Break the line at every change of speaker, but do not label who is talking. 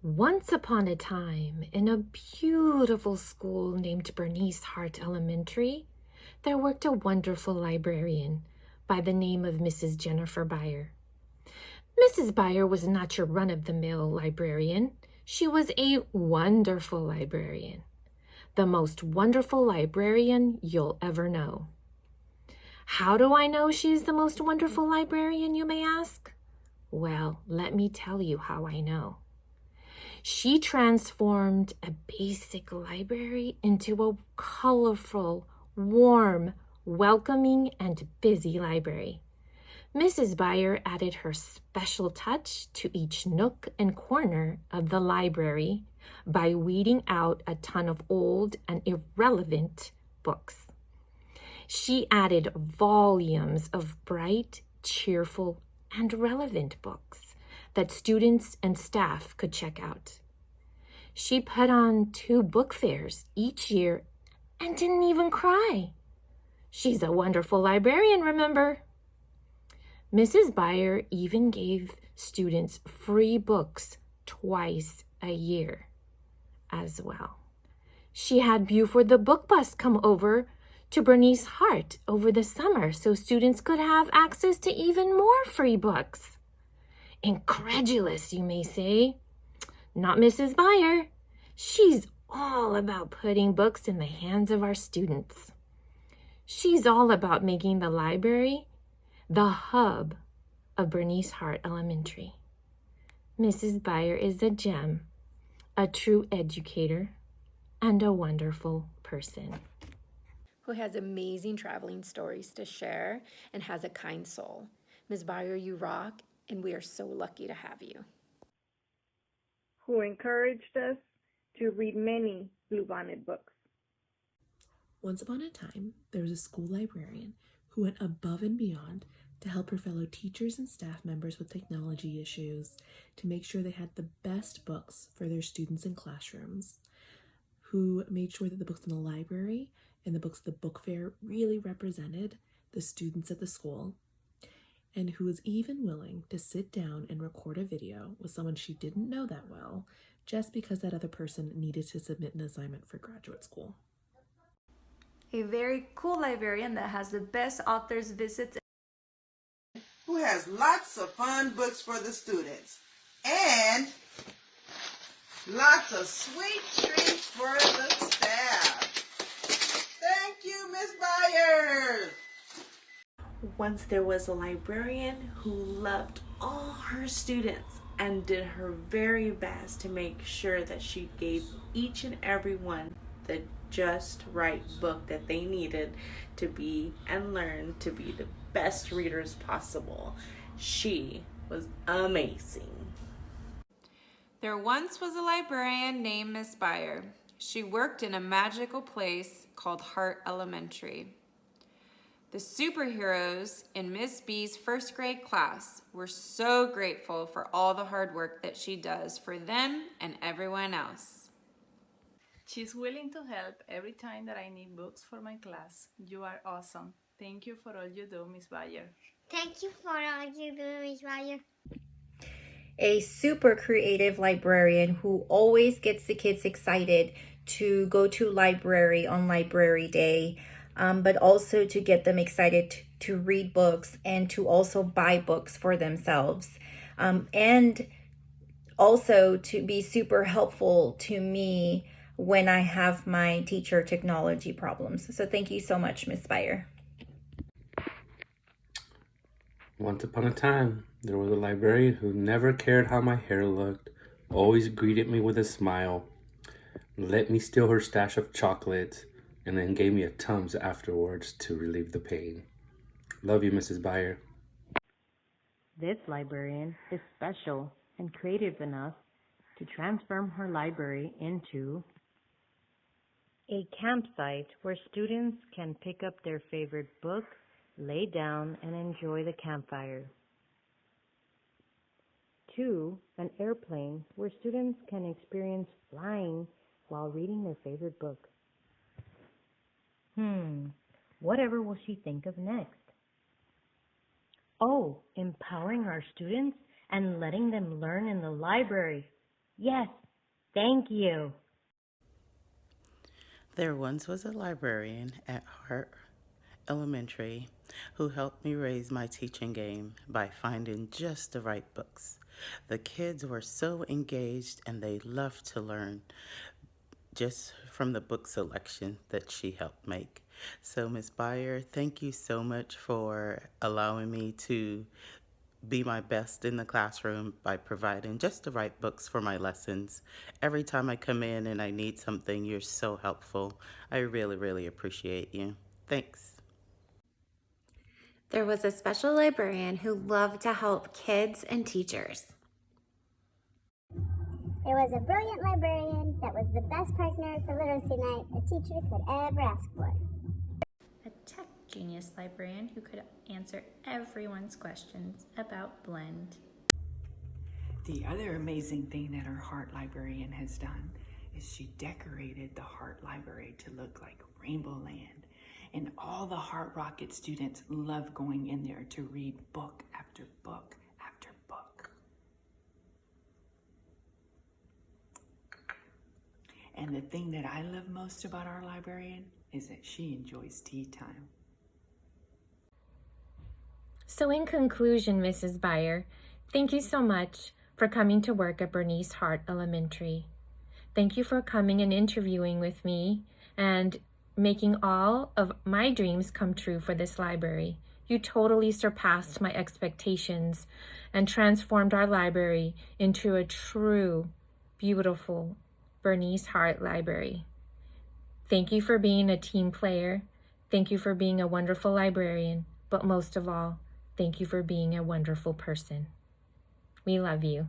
Once upon a time, in a beautiful school named Bernice Hart Elementary, there worked a wonderful librarian by the name of Mrs. Jennifer Byer. Mrs. Byer was not your run-of-the-mill librarian. She was a wonderful librarian, the most wonderful librarian you'll ever know. How do I know she's the most wonderful librarian, you may ask? Well, let me tell you how I know. She transformed a basic library into a colorful, warm, welcoming, and busy library. Mrs. Byer added her special touch to each nook and corner of the library by weeding out a ton of old and irrelevant books. She added volumes of bright, cheerful, and relevant books that students and staff could check out. She put on 2 book fairs each year and didn't even cry. She's a wonderful librarian, remember? Mrs. Byer even gave students free books twice a year as well. She had Buford the Book Bus come over to Bernice Hart over the summer so students could have access to even more free books. Incredulous, you may say. Not Mrs. Byer. She's all about putting books in the hands of our students. She's all about making the library the hub of Bernice Hart Elementary. Mrs. Byer is a gem, a true educator, and a wonderful person.
Who has amazing traveling stories to share and has a kind soul. Ms. Byer, you rock, and we are so lucky to have you.
Who encouraged us to read many Bluebonnet books.
Once upon a time, there was a school librarian who went above and beyond to help her fellow teachers and staff members with technology issues, to make sure they had the best books for their students in classrooms, who made sure that the books in the library and the books at the book fair really represented the students at the school, and who was even willing to sit down and record a video with someone she didn't know that well, just because that other person needed to submit an assignment for graduate school.
A very cool librarian that has the best authors visits,
who has lots of fun books for the students and lots of sweet treats for the staff. Thank you, Ms. Byer.
Once there was a librarian who loved all her students and did her very best to make sure that she gave each and every one the just right book that they needed to be and learn to be the best readers possible. She was amazing.
There once was a librarian named Ms. Byer. She worked in a magical place called Hart Elementary. The superheroes in Miss B's first grade class were so grateful for all the hard work that she does for them and everyone else.
She's willing to help every time that I need books for my class. You are awesome. Thank you for all you do, Ms. Byer.
Thank you for all you do, Ms. Byer.
A super creative librarian who always gets the kids excited to go to library on library day, but also to get them excited to read books and to also buy books for themselves. And also to be super helpful to me when I have my teacher technology problems. So thank you so much, Ms. Byer.
Once upon a time, there was a librarian who never cared how my hair looked, always greeted me with a smile, let me steal her stash of chocolates, and then gave me a Tums afterwards to relieve the pain. Love you, Mrs. Byer.
This librarian is special and creative enough to transform her library into a campsite where students can pick up their favorite book, lay down, and enjoy the campfire. 2, an airplane where students can experience flying while reading their favorite book. Whatever will she think of next? Oh, empowering our students and letting them learn in the library. Yes, thank you.
There once was a librarian at Hart Elementary who helped me raise my teaching game by finding just the right books. The kids were so engaged and they loved to learn just from the book selection that she helped make. So, Ms. Byer, thank you so much for allowing me to be my best in the classroom by providing just the right books for my lessons. Every time I come in and I need something, you're so helpful. I really, really appreciate you. Thanks.
There was a special librarian who loved to help kids and teachers.
There was a brilliant librarian that was the best partner for literacy night a teacher could ever ask for.
A tech genius librarian who could answer everyone's questions about Blend.
The other amazing thing that our Heart librarian has done is she decorated the Heart Library to look like Rainbow Land. And all the Heart Rocket students love going in there to read book after book after book. And the thing that I love most about our librarian is that she enjoys tea time.
So in conclusion, Mrs. Byer, thank you so much for coming to work at Bernice Hart Elementary. Thank you for coming and interviewing with me and making all of my dreams come true for this library. You totally surpassed my expectations and transformed our library into a true, beautiful Bernice Hart Library. Thank you for being a team player. Thank you for being a wonderful librarian. But most of all, thank you for being a wonderful person. We love you.